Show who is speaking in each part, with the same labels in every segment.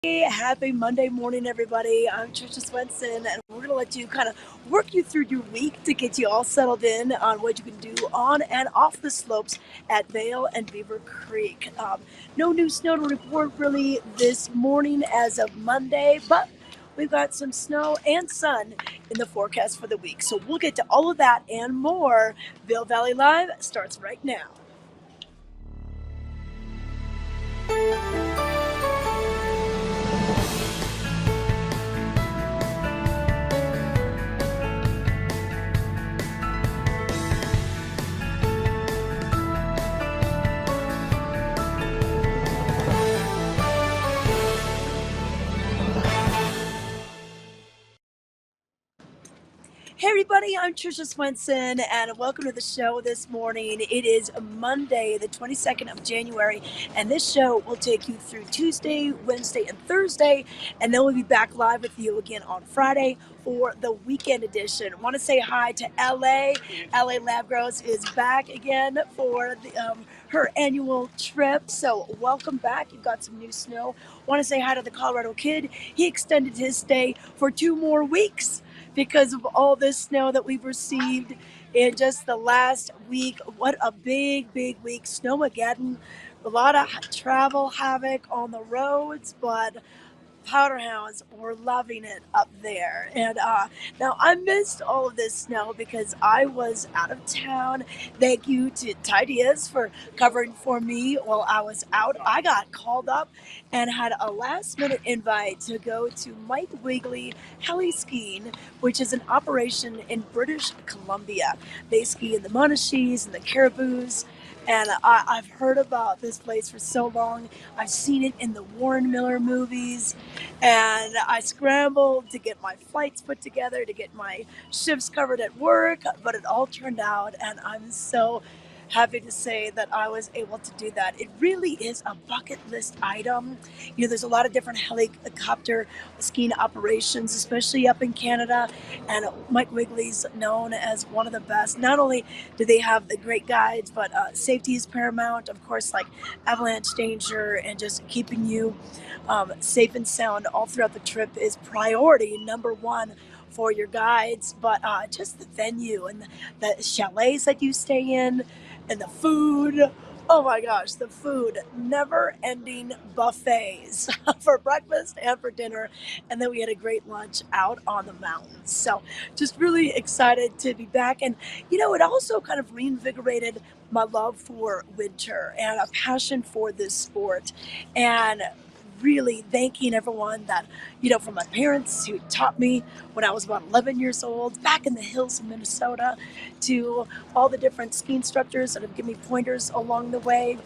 Speaker 1: Happy Monday morning, everybody. I'm Tricia Swenson, and we're going to let you kind of work you through your week to get you all settled in on what you can do on and off the slopes at Vail and Beaver Creek. No new snow to report really this morning as of Monday, but we've got some snow and sun in the forecast for the week. So we'll get to all of that and more. Vail Valley Live starts right now. Hey everybody, I'm Tricia Swenson and welcome to the show this morning. It is Monday, the 22nd of January, and this show will take you through Tuesday, Wednesday, and Thursday, and then we'll be back live with you again on Friday for the weekend edition. I want to say hi to LA. LA Lab Grows is back again for her annual trip, so welcome back. You've got some new snow. I want to say hi to the Colorado Kid. He extended his stay for 2 more weeks because of all this snow that we've received in just the last week. What a big, big week. Snowmageddon. A lot of travel havoc on the roads, but Powder Hounds were loving it up there. And now I missed all of this snow because I was out of town. Thank you to Ty Diaz for covering for me while I was out. I got called up and had a last minute invite to go to Mike Wiggly Heliskiing, which is an operation in British Columbia. They ski in the Monashees and the Caribous. And I've heard about this place for so long. I've seen it in the Warren Miller movies. And I scrambled to get my flights put together, to get my shifts covered at work. But it all turned out, and I'm so happy to say that I was able to do that. It really is a bucket list item. You know, there's a lot of different helicopter skiing operations, especially up in Canada, and Mike Wiggly's known as one of the best. Not only do they have the great guides, but safety is paramount, of course, like avalanche danger and just keeping you safe and sound all throughout the trip is priority number one for your guides. But just the venue and the chalets that you stay in, and the food, oh my gosh, the food, never-ending buffets for breakfast and for dinner, and then we had a great lunch out on the mountains. So just really excited to be back. And you know, it also kind of reinvigorated my love for winter and a passion for this sport, and really thanking everyone that, you know, from my parents who taught me when I was about 11 years old, back in the hills of Minnesota, to all the different ski instructors that have given me pointers along the way.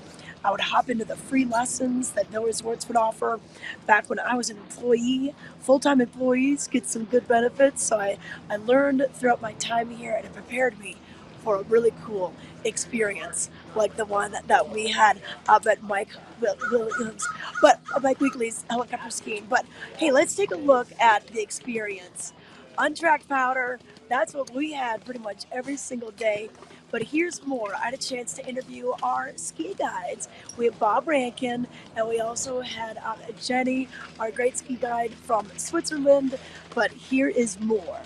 Speaker 1: I would hop into the free lessons that Vail Resorts would offer back when I was an employee. Full-time employees get some good benefits, so I learned throughout my time here, and it prepared me for a really cool experience like the one that we had up at Mike Wiggly's helicopter skiing. But hey, let's take a look at the experience. Untracked powder, that's what we had pretty much every single day. But here's more. I had a chance to interview our ski guides. We have Bob Rankin, and we also had Jenny, our great ski guide from Switzerland. But here is more.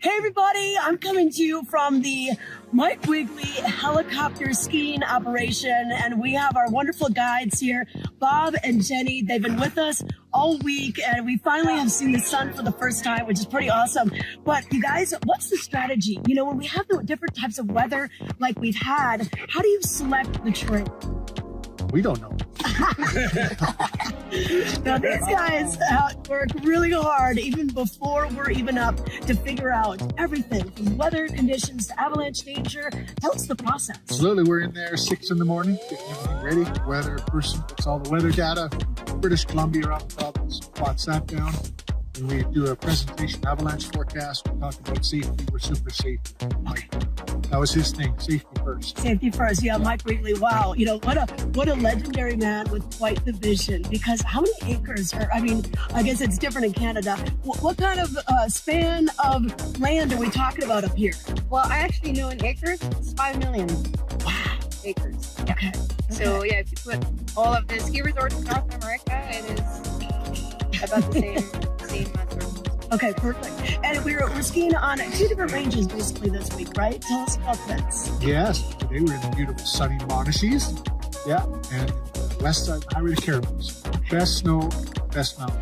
Speaker 1: Hey everybody, I'm coming to you from the Mike Wiggly helicopter skiing operation, and we have our wonderful guides here, Bob and Jenny. They've been with us all week, and we finally have seen the sun for the first time, which is pretty awesome. But you guys, what's the strategy? You know, when we have the different types of weather like we've had, how do you select the terrain?
Speaker 2: We don't know.
Speaker 1: Now these guys work really hard even before we're even up to figure out everything from weather conditions to avalanche danger. Tell us the process.
Speaker 2: Absolutely. We're in there 6 in the morning, getting everything ready. Weather person puts all the weather data from British Columbia around the province, plots that down. And we do a presentation, avalanche forecast. We talk about safety. We're super safe. Mike, that was his thing, safety first.
Speaker 1: Safety first, yeah, Mike Wiggly, wow. You know, what a legendary man with quite the vision, because how many acres are, I mean, I guess it's different in Canada. What kind of span of land are we talking about up here?
Speaker 3: Well, I actually know in acres, it's 5 million acres.
Speaker 1: Okay.
Speaker 3: So yeah, if you put all of the ski resorts in North America Tricia. It is about the same sort.
Speaker 1: Okay, perfect. And we're skiing on 2 different ranges basically this week, right? Tell us about this.
Speaker 2: Yes, today we're in the beautiful sunny Monashees. Yeah, and west side highway to Caribous. Best snow, best mountain.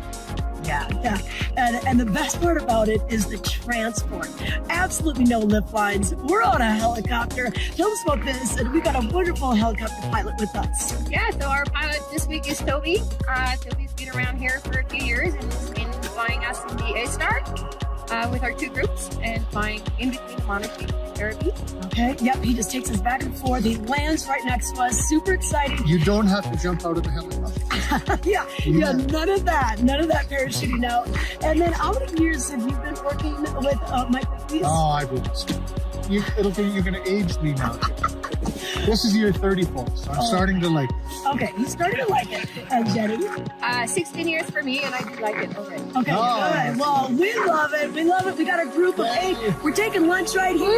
Speaker 1: Yeah. And the best part about it is the transport. Absolutely no lift lines. We're on a helicopter. Tell us about this. And we got a wonderful helicopter pilot with us.
Speaker 3: Yeah, so our pilot this week is Toby. Toby's been around here for a few years and has been flying us in the A-Star with our 2 groups and flying in between the Monashees and Caribbees.
Speaker 1: Okay, yep, he just takes us back and forth. He lands right next to us. Super exciting.
Speaker 2: You don't have to jump out of the helicopter.
Speaker 1: yeah, none of that parachuting out. And then how many years have you been working with Mike McLeese?
Speaker 2: Oh, I will. You're going to age me now. This is year 34, so I'm starting to like it.
Speaker 1: Okay, he's starting to like it. And Jenny?
Speaker 3: 16 years for me, and I do like it already.
Speaker 1: Okay, good. Well, we love it. We love it. We got a group of 8. We're taking lunch right here.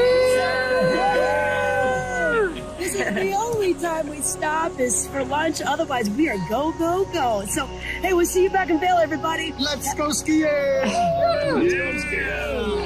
Speaker 1: This is the only time we stop is for lunch. Otherwise, we are go, go, go. So, hey, we'll see you back in Vail, everybody.
Speaker 2: Let's go skiing! Let's go skiing!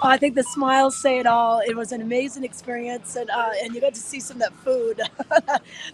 Speaker 1: I think the smiles say it all. It was an amazing experience, and you got to see some of that food.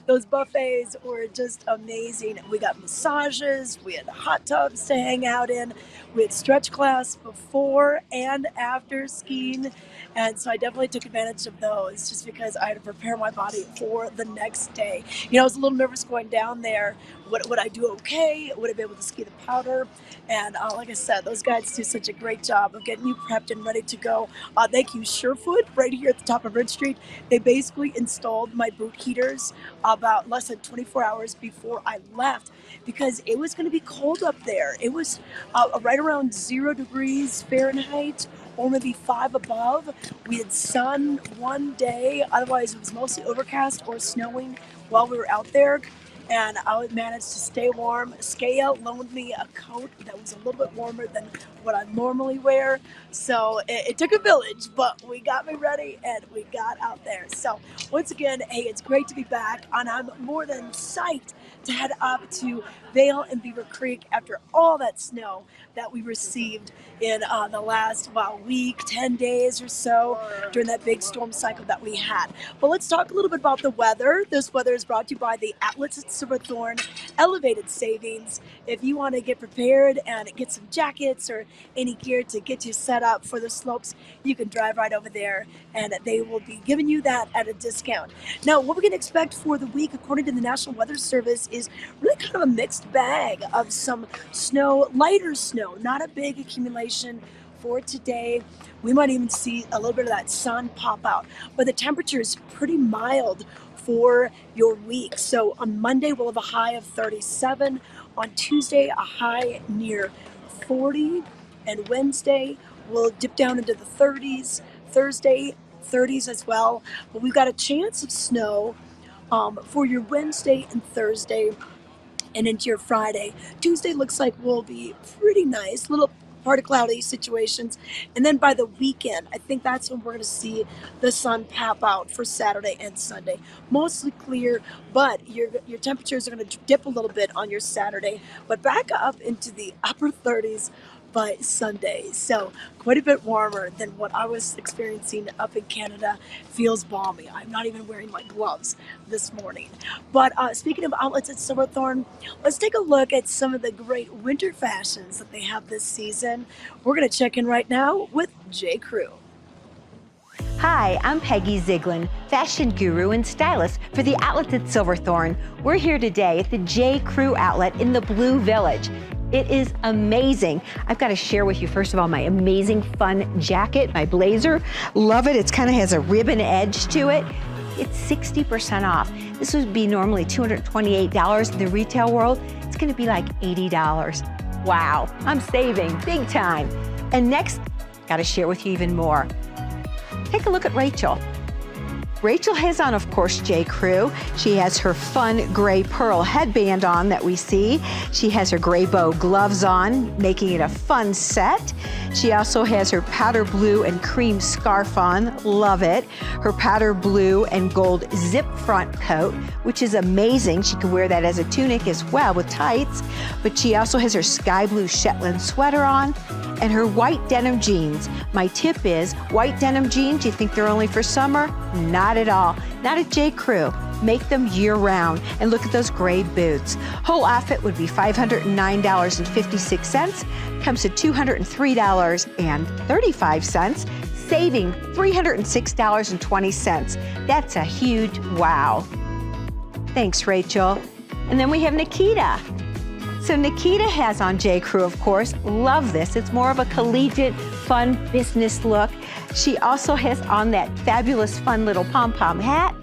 Speaker 1: Those buffets were just amazing. We got massages, we had hot tubs to hang out in, we had stretch class before and after skiing, and so I definitely took advantage of those just because I had to prepare my body for the next day. I was a little nervous going down there. Would I do okay? Would I be able to ski the powder? And like I said, those guys do such a great job of getting you prepped and ready to go. Thank you, Surefoot, right here at the top of Ridge Street. They basically installed my boot heaters about less than 24 hours before I left because it was going to be cold up there. It was right around 0 degrees Fahrenheit or maybe 5 above. We had sun one day. Otherwise, it was mostly overcast or snowing while we were out there. And I managed to stay warm. Skaya loaned me a coat that was a little bit warmer than what I normally wear. So it took a village, but we got me ready and we got out there. So once again, hey, it's great to be back. And I'm more than psyched to head up to Vail and Beaver Creek after all that snow that we received in the last week, 10 days or so during that big storm cycle that we had. But let's talk a little bit about the weather. This weather is brought to you by the Atlas Silverthorne Elevated Savings. If you want to get prepared and get some jackets or any gear to get you set up for the slopes, you can drive right over there and they will be giving you that at a discount. Now, what we can expect for the week, according to the National Weather Service, is really kind of a mixed bag of some snow, lighter snow, not a big accumulation for today. We might even see a little bit of that sun pop out, but the temperature is pretty mild for your week. So on Monday, we'll have a high of 37. On Tuesday, a high near 40. And Wednesday, we'll dip down into the 30s. Thursday, 30s as well. But we've got a chance of snow for your Wednesday and Thursday and into your Friday. Tuesday looks like will be pretty nice, little part of cloudy situations. And then by the weekend, I think that's when we're going to see the sun pop out for Saturday and Sunday. Mostly clear, but your temperatures are going to dip a little bit on your Saturday, but back up into the upper 30s by Sunday. So quite a bit warmer than what I was experiencing up in Canada. Feels balmy. I'm not even wearing my gloves this morning. But speaking of outlets at Silverthorne, let's take a look at some of the great winter fashions that they have this season. We're going to check in right now with J. Crew.
Speaker 4: Hi, I'm Peggy Ziegler, fashion guru and stylist for the outlets at Silverthorne. We're here today at the J. Crew outlet in the Blue Village. It is amazing. I've got to share with you, first of all, my amazing fun jacket, my blazer. Love it. It kind of has a ribbon edge to it. It's 60% off. This would be normally $228 in the retail world. It's going to be like $80. Wow, I'm saving big time. And next, got to share with you even more. Take a look at Rachel. Rachel has on, of course, J. Crew. She has her fun gray pearl headband on that we see. She has her gray bow gloves on, making it a fun set. She also has her powder blue and cream scarf on. Love it. Her powder blue and gold zip front coat, which is amazing. She can wear that as a tunic as well with tights. But she also has her sky blue Shetland sweater on and her white denim jeans. My tip is, white denim jeans, you think they're only for summer? Not at all. Not at J. Crew. Make them year-round. And look at those gray boots. Whole outfit would be $509.56. Comes to $203.35, saving $306.20. That's a huge wow. Thanks, Rachel. And then we have Nikita. So Nikita has on J. Crew, of course. Love this. It's more of a collegiate, fun business look. She also has on that fabulous, fun little pom-pom hat.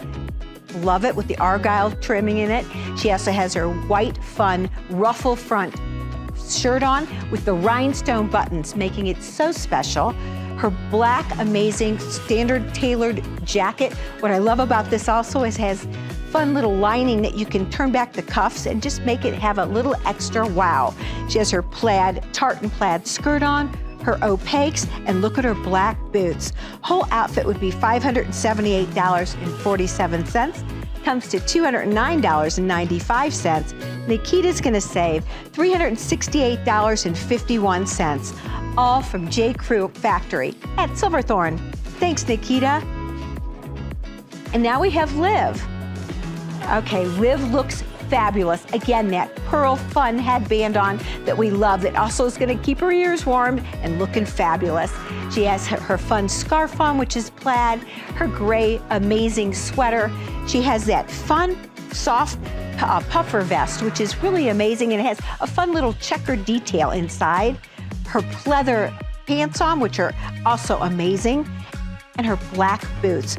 Speaker 4: Love it with the argyle trimming in it. She also has her white, fun, ruffle front shirt on with the rhinestone buttons, making it so special. Her black, amazing, standard tailored jacket. What I love about this also is it has fun little lining that you can turn back the cuffs and just make it have a little extra wow. She has her plaid, tartan plaid skirt on, her opaques, and look at her black boots. Whole outfit would be $578.47. Comes to $209.95. Nikita's gonna save $368.51, all from J. Crew Factory at Silverthorne. Thanks, Nikita. And now we have Liv. Okay, Liv looks fabulous. Again, that pearl fun headband on that we love that also is gonna keep her ears warm and looking fabulous. She has her fun scarf on, which is plaid, her gray amazing sweater. She has that fun, soft puffer vest, which is really amazing, and it has a fun little checker detail inside. Her pleather pants on, which are also amazing, and her black boots.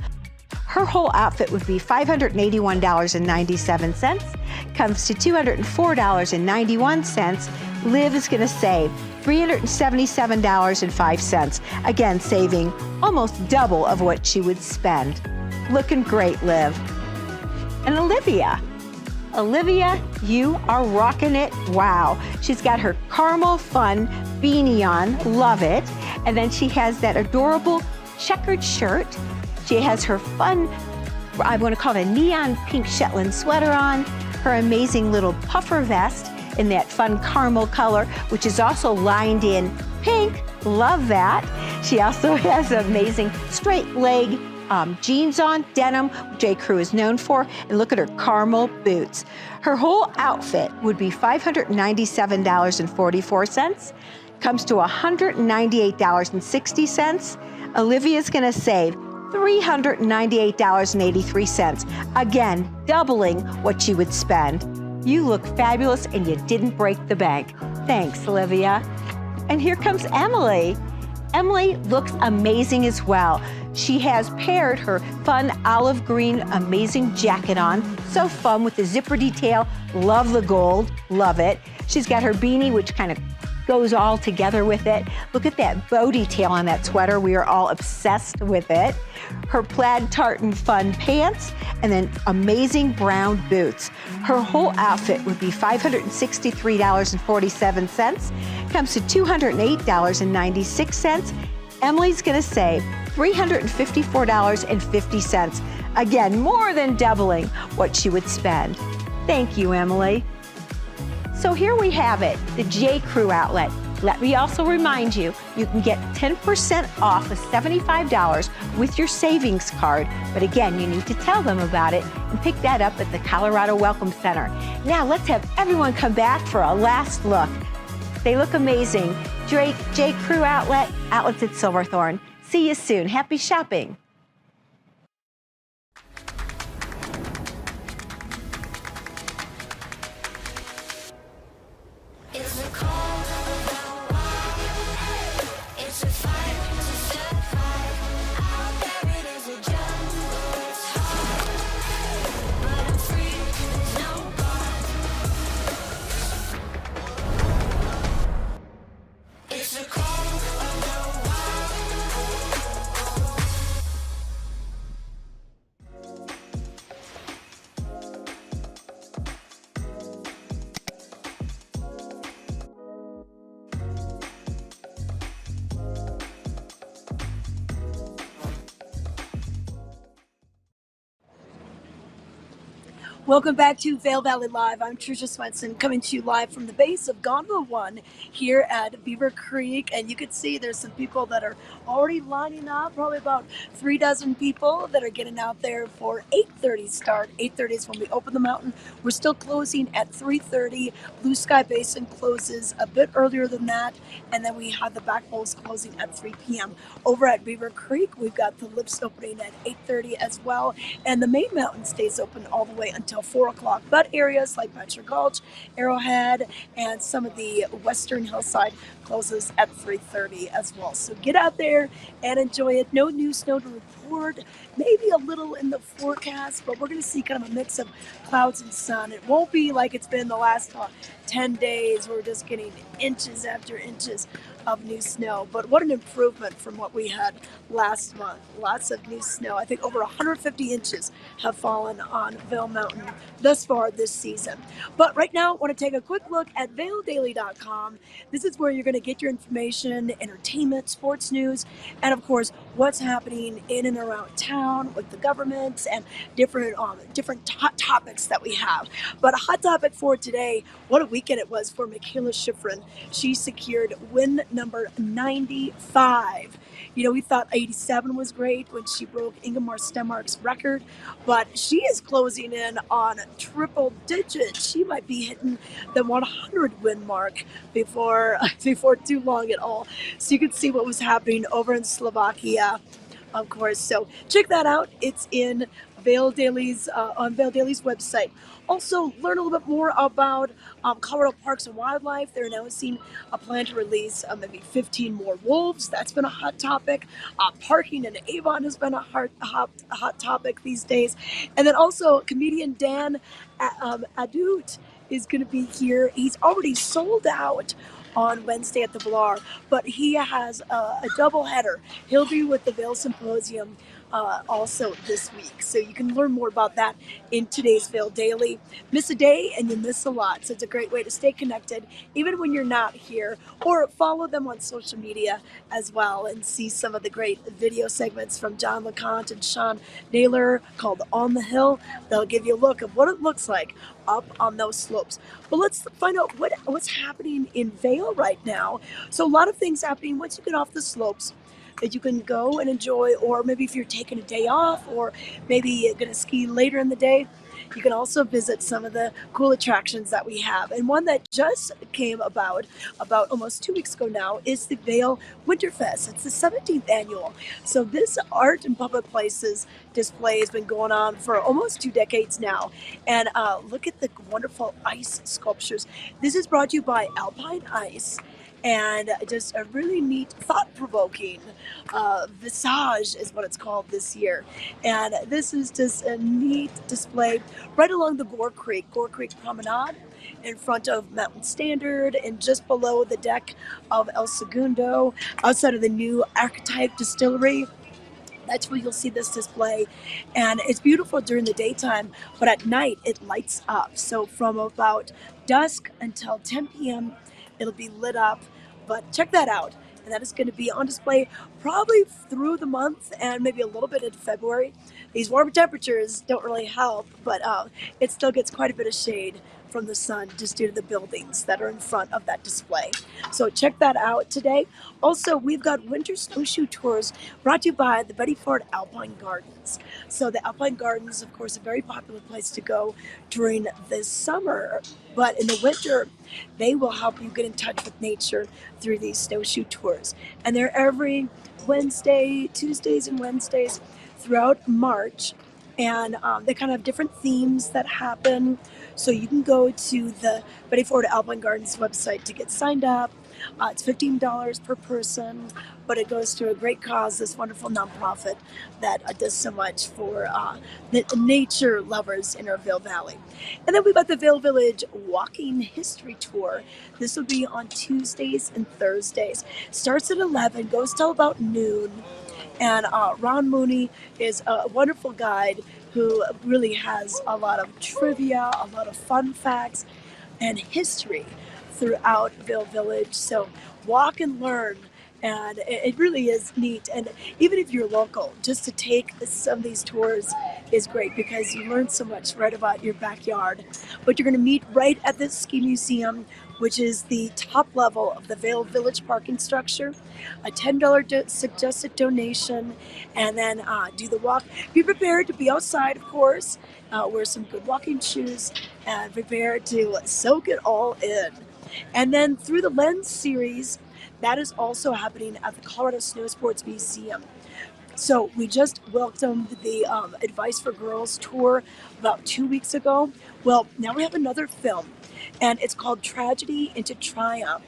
Speaker 4: Her whole outfit would be $581.97, comes to $204.91. Liv is gonna save $377.05. Again, saving almost double of what she would spend. Looking great, Liv. And Olivia. Olivia, you are rocking it. Wow. She's got her caramel fun beanie on. Love it. And then she has that adorable checkered shirt. She has her fun, I want to call it a neon pink Shetland sweater on, her amazing little puffer vest in that fun caramel color, which is also lined in pink. Love that. She also has amazing straight leg jeans on, denim, J. Crew is known for, and look at her caramel boots. Her whole outfit would be $597.44, comes to $198.60. Olivia's gonna save $398.83. Again, doubling what she would spend. You look fabulous and you didn't break the bank. Thanks, Olivia. And here comes Emily. Emily looks amazing as well. She has paired her fun olive green amazing jacket on. So fun with the zipper detail. Love the gold, love it. She's got her beanie, which kind of goes all together with it. Look at that bow detail on that sweater. We are all obsessed with it. Her plaid tartan fun pants, and then amazing brown boots. Her whole outfit would be $563.47. Comes to $208.96. Emily's gonna save $354.50. Again, more than doubling what she would spend. Thank you, Emily. So here we have it, the J. Crew outlet. Let me also remind you, you can get 10% off of $75 with your savings card. But again, you need to tell them about it and pick that up at the Colorado Welcome Center. Now let's have everyone come back for a last look. They look amazing. J. Crew outlet, outlets at Silverthorne. See you soon. Happy shopping.
Speaker 1: Welcome back to Vail Valley Live. I'm Tricia Swenson, coming to you live from the base of Gondola 1 here at Beaver Creek. And you can see there's some people that are already lining up, probably about 3 dozen people that are getting out there for 8:30 start. 8:30 is when we open the mountain. We're still closing at 3:30. Blue Sky Basin closes a bit earlier than that. And then we have the back bowls closing at 3 p.m. Over at Beaver Creek, we've got the lifts opening at 8:30 as well. And the main mountain stays open all the way until 4 o'clock. But areas like Bachelor Gulch, Arrowhead, and some of the western hillside closes at 3:30 as well. So get out there and enjoy it. No new snow to report. Maybe a little in the forecast, but we're going to see kind of a mix of clouds and sun. It won't be like it's been the last 10 days. We're just getting inches after inches of new snow, but what an improvement from what we had last month. Lots of new snow. I think over 150 inches have fallen on Vail Mountain thus far this season. But right now, I want to take a quick look at vaildaily.com. This is where you're going to get your information, entertainment, sports news, and of course, what's happening in and around town with the government and different hot topics that we have. But a hot topic for today, what a weekend it was for Michaela Schifrin. She secured win number 95. You know, we thought 87 was great when she broke Ingemar Stenmark's record, but she is closing in on triple digits. She might be hitting the 100 win mark before too long at all. So you can see what was happening over in Slovakia, of course. So check that out. It's in Vail Daily's on Vail Daily's website. Also, learn a little bit more about Colorado Parks and Wildlife. They're announcing a plan to release maybe 15 more wolves. That's been a hot topic. Parking in Avon has been a hot topic these days. And then also, comedian Dan Adut is going to be here. He's already sold out on Wednesday at the Vilar, but he has a double header. He'll be with the Vail Symposium also this week. So you can learn more about that in today's Vail Daily. Miss a day and you miss a lot. So it's a great way to stay connected even when you're not here, or follow them on social media as well and see some of the great video segments from John LeConte and Sean Naylor called On the Hill. They'll give you a look of what it looks like up on those slopes. But let's find out what's happening in Vail right now. So a lot of things happening once you get off the slopes that you can go and enjoy, or maybe if you're taking a day off, or maybe you're going to ski later in the day, you can also visit some of the cool attractions that we have. And one that just came about almost 2 weeks ago now is the Vail Winterfest. It's the 17th annual. So this art in public places display has been going on for almost 2 decades now. And look at the wonderful ice sculptures. This is brought to you by Alpine Ice. and just a really neat, thought-provoking visage is what it's called this year. And this is just a neat display right along the Gore Creek Promenade in front of Mountain Standard and just below the deck of El Segundo outside of the new Archetype Distillery. That's where you'll see this display. And it's beautiful during the daytime, but at night it lights up. So from about dusk until 10 p.m., it'll be lit up. But check that out. And that is going to be on display probably through the month and maybe a little bit into February. These warmer temperatures don't really help, but it still gets quite a bit of shade from the sun just due to the buildings that are in front of that display. So check that out today. Also, we've got winter snowshoe tours brought to you by the Betty Ford Alpine Gardens. So the Alpine Gardens, of course, a very popular place to go during the summer, but in the winter, they will help you get in touch with nature through these snowshoe tours. And they're every Wednesday, Tuesdays and Wednesdays throughout March. And they kind of have different themes that happen. So you can go to the Betty Ford Alpine Gardens website to get signed up. It's $15 per person, but it goes to a great cause, this wonderful nonprofit that does so much for the nature lovers in our Vail Valley. And then we've got the Vail Village Walking History Tour. This will be on Tuesdays and Thursdays. Starts at 11, goes till about noon. And Ron Mooney is a wonderful guide who really has a lot of trivia, a lot of fun facts, and history throughout Vail Village. So walk and learn, and it really is neat. And even if you're local, just to take some of these tours is great because you learn so much right about your backyard. But you're going to meet right at the ski museum, which is the top level of the Vail Village parking structure. A $10 suggested donation, and then do the walk. Be prepared to be outside, of course. Wear some good walking shoes and prepare to soak it all in. And then through the Lens series, that is also happening at the Colorado Snow Sports Museum. So we just welcomed the Advice for Girls tour about 2 weeks ago. Well, now we have another film, and it's called Tragedy into Triumph.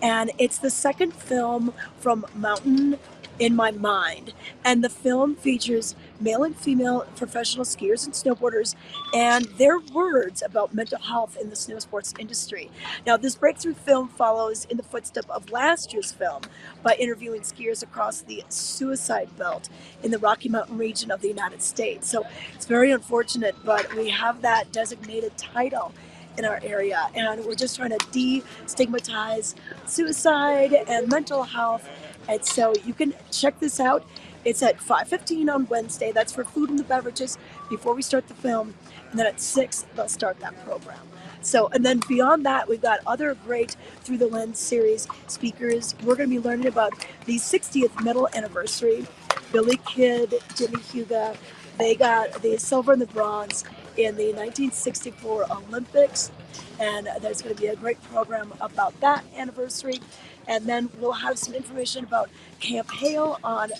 Speaker 1: And it's the second film from Mountain in My Mind. And the film features male and female professional skiers and snowboarders and their words about mental health in the snow sports industry. Now, this breakthrough film follows in the footsteps of last year's film by interviewing skiers across the suicide belt in the Rocky Mountain region of the United States. So it's very unfortunate, but we have that designated title in our area, and we're just trying to destigmatize suicide and mental health. And so you can check this out. It's at 5:15 on Wednesday. That's for food and the beverages before we start the film. And then at 6, they'll start that program. So, and then beyond that, we've got other great Through the Lens series speakers. We're going to be learning about the 60th medal anniversary. Billy Kidd, Jimmy Huga, they got the silver and the bronze in the 1964 Olympics. And there's going to be a great program about that anniversary. And then we'll have some information about Camp Hale on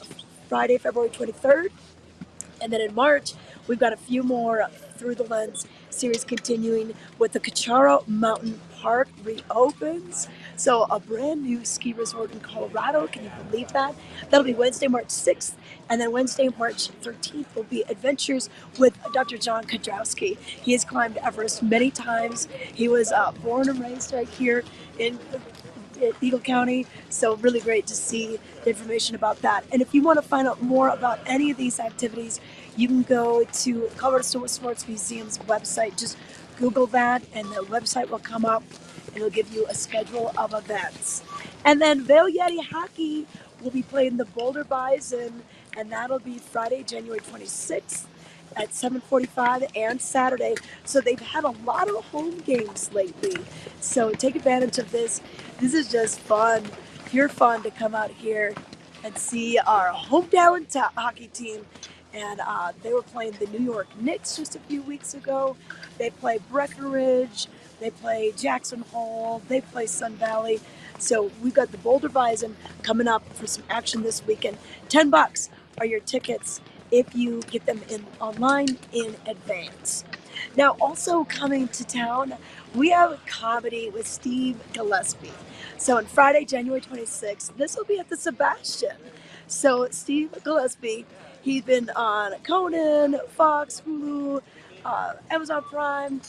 Speaker 1: Friday, February 23rd. And then in March, we've got a few more Through the Lens series continuing with the Cacharo Mountain Park reopens. So a brand new ski resort in Colorado. Can you believe that? That'll be Wednesday, March 6th. And then Wednesday, March 13th will be adventures with Dr. John Kudrowski. He has climbed Everest many times. He was born and raised right here in Eagle County. So really great to see the information about that. And if you want to find out more about any of these activities, you can go to Colorado Snow Sports Museum's website. Just Google that and the website will come up and it'll give you a schedule of events. And then Vail Yeti Hockey will be playing the Boulder Bison, and that'll be Friday, January 26th at 7:45 and Saturday. So they've had a lot of home games lately. So take advantage of this. This is just fun, pure fun to come out here and see our hometown hockey team. And they were playing the New York Knicks just a few weeks ago. They play Breckenridge, they play Jackson Hole, they play Sun Valley. So we've got the Boulder Bison coming up for some action this weekend. $10 are your tickets if you get them in online in advance. Now, also coming to town, we have comedy with Steve Gillespe. So on Friday, January 26th, this will be at the Sebastian. So Steve Gillespe, he's been on Conan, Fox, Hulu, Amazon Prime,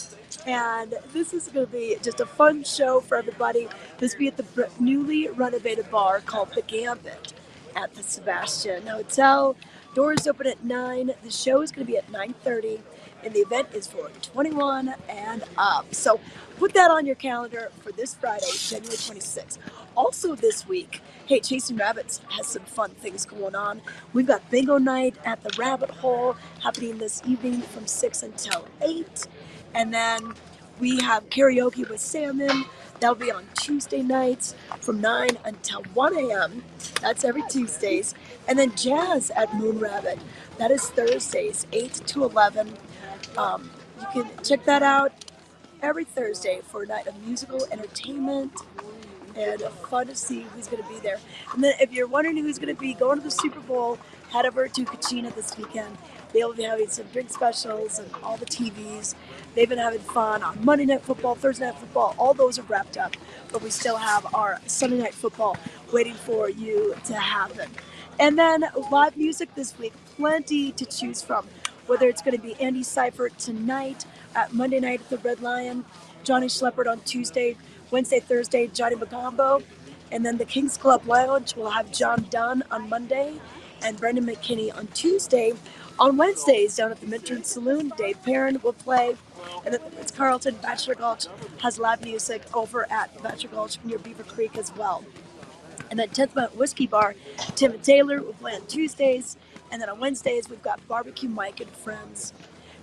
Speaker 1: and this is going to be just a fun show for everybody. This will be at the newly renovated bar called The Gambit at the Sebastian Hotel. Doors open at 9. The show is going to be at 9:30, and the event is for 21 and up. So put that on your calendar for this Friday, January 26th. Also this week, hey, Chasing Rabbits has some fun things going on. We've got bingo night at the Rabbit Hole happening this evening from 6 until 8. And then we have karaoke with Salmon. That'll be on Tuesday nights from 9 until 1 a.m. That's every Tuesdays. And then jazz at Moon Rabbit. That is Thursdays, 8 to 11. You can check that out every Thursday for a night of musical entertainment and fun to see who's going to be there. And then if you're wondering who's going to be going to the Super Bowl, head over to Kachina this weekend. They'll be having some drink specials and all the TVs. They've been having fun on Monday Night Football, Thursday Night Football. All those are wrapped up, but we still have our Sunday Night Football waiting for you to happen. And then live music this week, plenty to choose from. Whether it's going to be Andy Seifert tonight, at Monday night at the Red Lion, Johnny Schleppert on Tuesday, Wednesday, Thursday, Johnny Magombo, and then the Kings Club Lounge will have John Dunn on Monday and Brendan McKinney on Tuesday. On Wednesdays, down at the Midturn Saloon, Dave Perrin will play, and then it's Carlton. Bachelor Gulch has live music over at Bachelor Gulch near Beaver Creek as well. And then 10th Mountain Whiskey Bar, Tim and Taylor will play on Tuesdays, and then on Wednesdays we've got Barbecue Mike and Friends.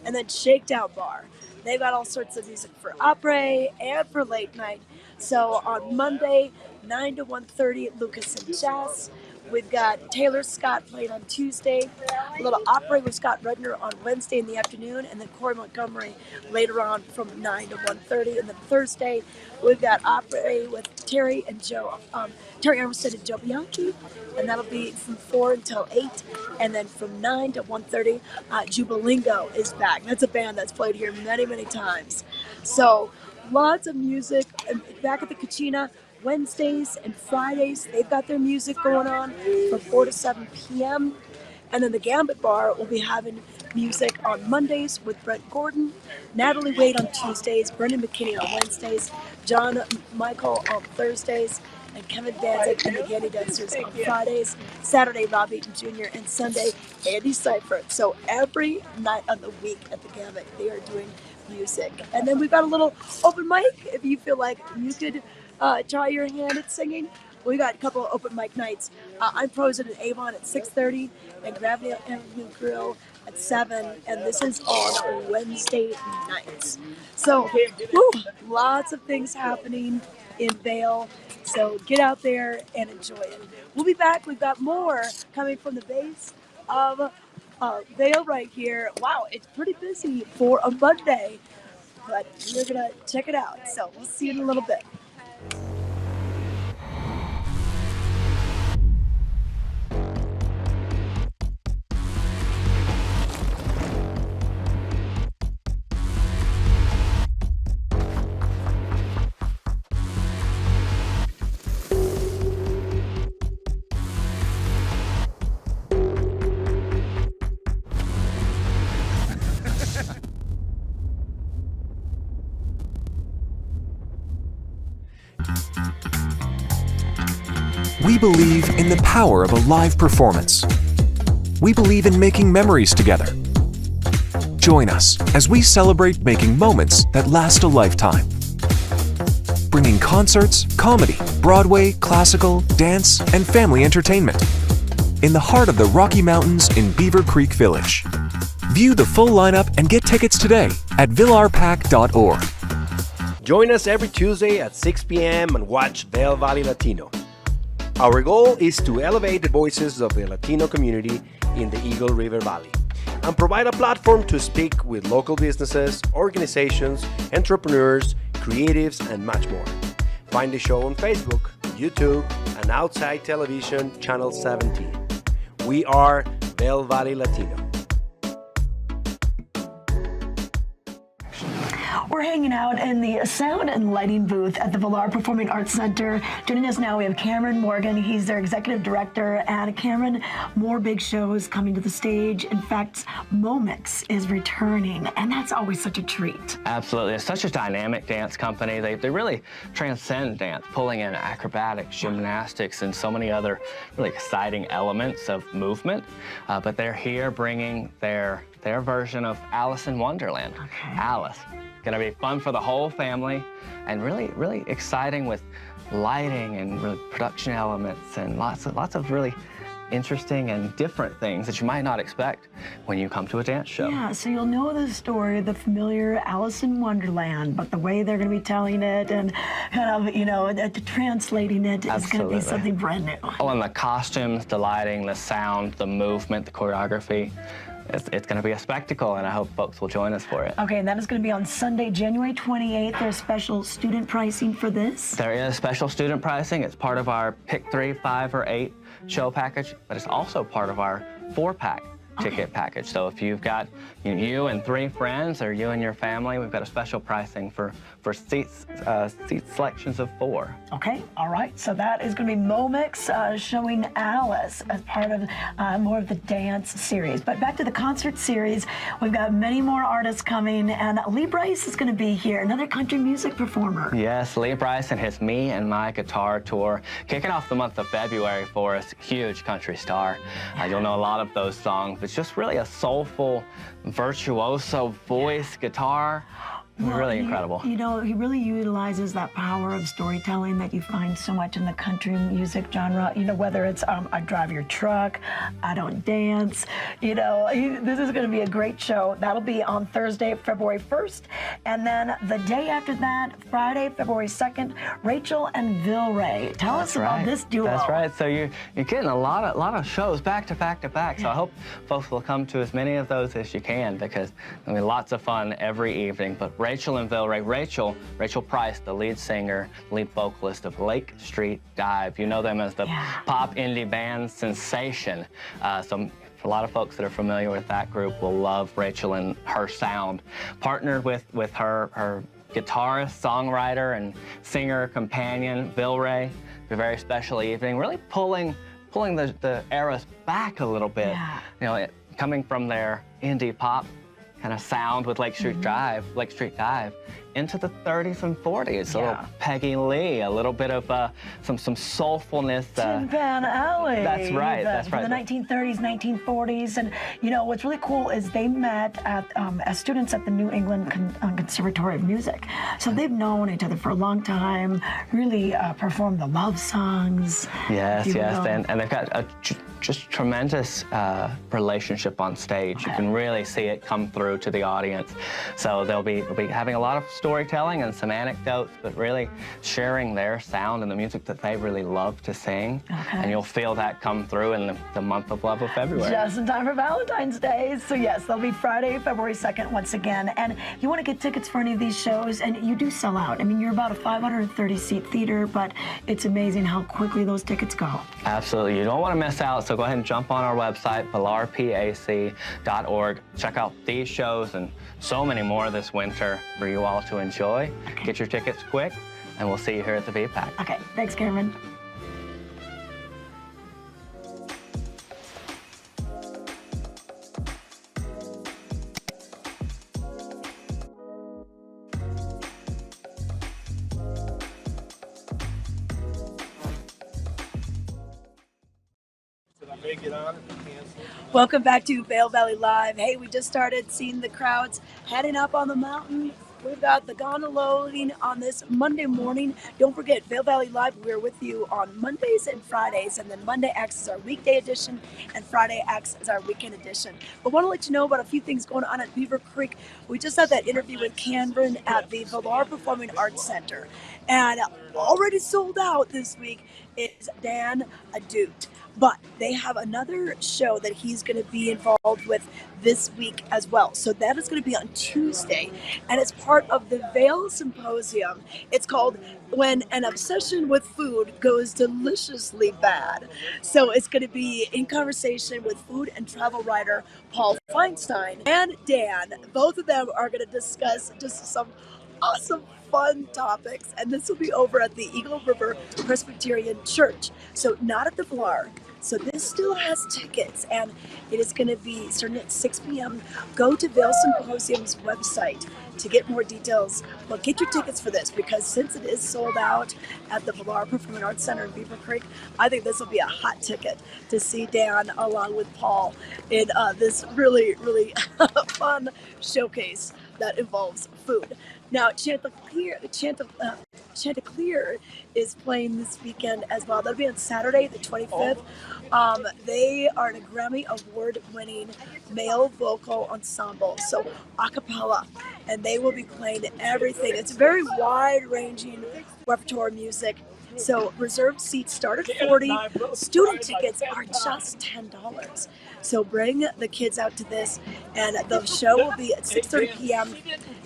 Speaker 1: And then Shakedown Bar, they've got all sorts of music for opera and for late night. So on Monday, 9 to 1:30, Lucas and Jess. We've got Taylor Scott playing on Tuesday, a little opera with Scott Rudner on Wednesday in the afternoon, and then Corey Montgomery later on from 9 to 1:30. And then Thursday, we've got opera with Terry Armstead and Joe Bianchi, and that'll be from 4 until 8. And then from 9 to 1:30, Jubilingo is back. That's a band that's played here many, many times. So lots of music back at the Kachina. Wednesdays and Fridays, they've got their music going on from 4 to 7 p.m. And then the Gambit Bar will be having music on Mondays with Brent Gordon, Natalie Wade on Tuesdays, Brendan McKinney on Wednesdays, John Michael on Thursdays, and Kevin Danzig and the Gandy Dancers on Fridays, Saturday Rob Eaton Jr., and Sunday Andy Seifert. So every night of the week at the Gambit, they are doing music. And then we've got a little open mic if you feel like you could try your hand at singing. We got a couple of open mic nights. I'm frozen in Avon at 6:30 and Gravity Avenue Grill at 7, and this is on Wednesday nights. So, lots of things happening in Vail. So get out there and enjoy it. We'll be back. We've got more coming from the base of Vail right here. Wow, it's pretty busy for a Monday, but we're gonna check it out. So we'll see you in a little bit.
Speaker 5: We believe in the power of a live performance. We believe in making memories together. Join us as we celebrate making moments that last a lifetime. Bringing concerts, comedy, Broadway, classical, dance, and family entertainment in the heart of the Rocky Mountains in Beaver Creek Village. View the full lineup and get tickets today at vilarpac.org.
Speaker 6: Join us every Tuesday at 6 p.m. and watch Vail Valley Latino. Our goal is to elevate the voices of the Latino community in the Eagle River Valley and provide a platform to speak with local businesses, organizations, entrepreneurs, creatives, and much more. Find the show on Facebook, YouTube, and Outside Television Channel 17. We are Vail Valley Latino.
Speaker 1: We're hanging out in the sound and lighting booth at the Vilar Performing Arts Center. Joining us now, we have Cameron Morgan. He's their executive director. And Cameron, more big shows coming to the stage. In fact, Momix is returning, and that's always such a treat.
Speaker 7: Absolutely. It's such a dynamic dance company. They really transcend dance, pulling in acrobatics, gymnastics, and so many other really exciting elements of movement. But they're here bringing their version of Alice in Wonderland.
Speaker 1: Okay.
Speaker 7: Alice. Gonna be fun for the whole family and really exciting with lighting and really production elements and lots of really interesting and different things that you might not expect when you come to a dance show.
Speaker 1: Yeah, so you'll know the story, the familiar Alice in Wonderland, but the way they're going to be telling it and kind of, you know, translating it is going to be something brand new.
Speaker 7: Oh, and the costumes, the lighting, the sound, the movement, the choreography. It's going to be a spectacle, and I hope folks will join us for it.
Speaker 1: Okay, and that is going to be on Sunday, January 28th. There's special student pricing for this?
Speaker 7: There is special student pricing. It's part of our pick 3, 5, or 8 show package, but it's also part of our 4-pack ticket package. So if you've got you and 3 friends, or you and your family, we've got a special pricing for seat selections of 4.
Speaker 1: Okay, all right. So that is going to be Momix showing Alice as part of more of the dance series. But back to the concert series, we've got many more artists coming, and Lee Brice is going to be here, another country music performer.
Speaker 7: Yes, Lee Brice and his Me and My Guitar tour, kicking off the month of February for us. Huge country star. You'll know a lot of those songs. It's just really a soulful, virtuoso voice, guitar. Really incredible.
Speaker 1: You know, he really utilizes that power of storytelling that you find so much in the country music genre. You know, whether it's I drive your truck, I don't dance. You know, this is going to be a great show. That'll be on Thursday, February 1st. And then the day after that, Friday, February 2nd, Rachel and Vilray. Tell us about this duo.
Speaker 7: That's right. So you're getting a lot of shows back to back to back. So I hope folks will come to as many of those as you can, because I mean, lots of fun every evening. But Rachel and Vilray. Rachel Price, the lead singer, lead vocalist of Lake Street Dive. You know them as the pop indie band sensation. So a lot of folks that are familiar with that group will love Rachel and her sound. Partnered with her guitarist, songwriter, and singer companion, Vilray. A very special evening, really pulling the eras back a little bit. You know, coming from their indie pop kind of sound with Lake Street Dive, into the 30s and 40s. A little Peggy Lee, a little bit of some soulfulness.
Speaker 1: Tin Pan Alley.
Speaker 7: That's right. That's right.
Speaker 1: The 1930s, 1940s, and you know what's really cool is they met as students at the New England Conservatory of Music. So they've known each other for a long time. Really performed the love songs.
Speaker 7: Yes, and they've got a just tremendous relationship on stage. You can really see it come through to the audience. So they'll be having a lot of storytelling and some anecdotes, but really sharing their sound and the music that they really love to sing. And you'll feel that come through in the month of love of February.
Speaker 1: Just in time for Valentine's Day. So yes, they'll be Friday, February 2nd once again. And you want to get tickets for any of these shows, and you do sell out. I mean, you're about a 530-seat theater, but it's amazing how quickly those tickets go.
Speaker 7: Absolutely. You don't want to miss out, so go ahead and jump on our website, vilarpac.org. Check out these shows and so many more this winter for you all to enjoy. Get your tickets quick, and we'll see you here at the VPAC.
Speaker 1: Okay, thanks, Cameron. Welcome back to Vail Valley Live. Hey, we just started seeing the crowds heading up on the mountain. We've got the gondola loading on this Monday morning. Don't forget, Vail Valley Live, we're with you on Mondays and Fridays, and then Monday acts as our weekday edition, and Friday acts as our weekend edition. But I want to let you know about a few things going on at Beaver Creek. We just had that interview with Cameron at the Vilar Performing Arts Center, and already sold out this week is Dan Adut. But they have another show that he's going to be involved with this week as well. So that is going to be on Tuesday, and it's part of the Vail Symposium. It's called When an Obsession with Food Goes Deliciously Bad. So it's going to be in conversation with food and travel writer Paul Feinstein and Dan. Both of them are going to discuss just some awesome, fun topics. And this will be over at the Eagle River Presbyterian Church. So not at the Vilar. So this still has tickets, and it is going to be starting at 6 p.m. Go to Vail Symposium's website to get more details. Well, get your tickets for this, because since it is sold out at the Vilar Performing Arts Center in Beaver Creek, I think this will be a hot ticket to see Dan along with Paul in this really, really fun showcase that involves food. Now, Chanticleer is playing this weekend as well. That'll be on Saturday, the 25th. They are a Grammy Award-winning male vocal ensemble, so a cappella, and they will be playing everything. It's very wide-ranging repertoire music. So reserved seats start at $40. Student tickets are just $10. So bring the kids out to this, and the show will be at 6:30 p.m.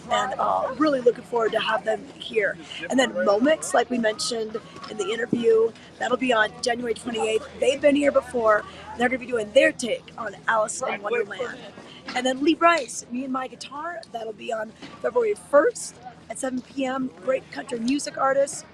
Speaker 1: And really looking forward to have them here. And then Momix, like we mentioned in the interview, that'll be on January 28th. They've been here before. They're going to be doing their take on Alice in Wonderland. And then Lee Bryce, Me and My Guitar, that'll be on February 1st at 7 p.m. Great country music artists.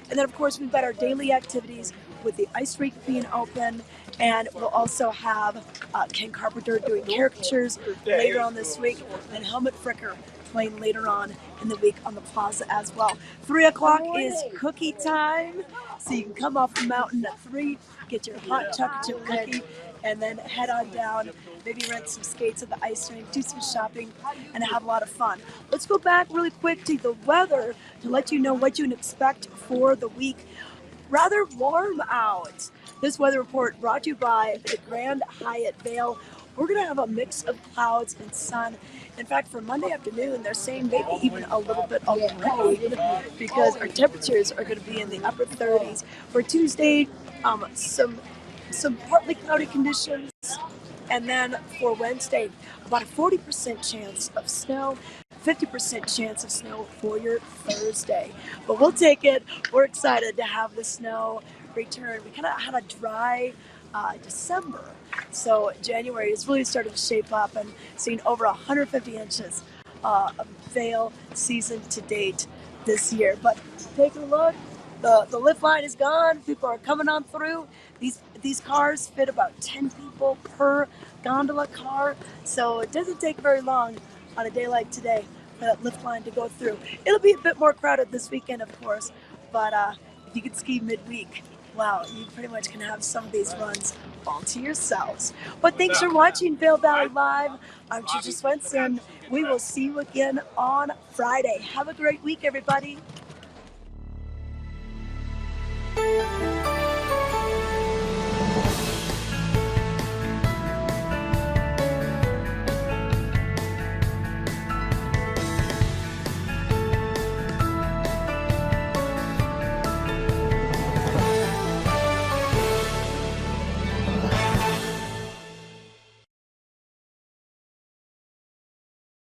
Speaker 1: And then, of course, we've got our daily activities with the ice rink being open, and we'll also have Ken Carpenter doing caricatures later on this week, and Helmut Fricker playing later on in the week on the plaza as well. 3 o'clock is cookie time, so you can come off the mountain at 3, get your hot chocolate chip cookie, and then head on down, maybe rent some skates at the ice rink, do some shopping, and have a lot of fun. Let's go back really quick to the weather to let you know what you can expect for the week. Rather warm out. This weather report brought to you by the Grand Hyatt Vail. We're going to have a mix of clouds and sun. In fact, for Monday afternoon, they're saying maybe even a little bit of rain, because our temperatures are going to be in the upper 30s. For Tuesday, some partly cloudy conditions. And then for Wednesday, about a 40% chance of snow, 50% chance of snow for your Thursday. But we'll take it. We're excited to have the snow return. We kind of had a dry December. So January is really starting to shape up, and seeing over 150 inches of Vail season to date this year. But take a look. The lift line is gone. People are coming on through. These cars fit about 10 people per gondola car, so it doesn't take very long on a day like today for that lift line to go through. It'll be a bit more crowded this weekend, of course, but if you could ski midweek, wow, you pretty much can have some of these runs all to yourselves. But thanks for watching Vail Valley Live. I'm Tricia Swenson. We will see you again on Friday. Have a great week, everybody.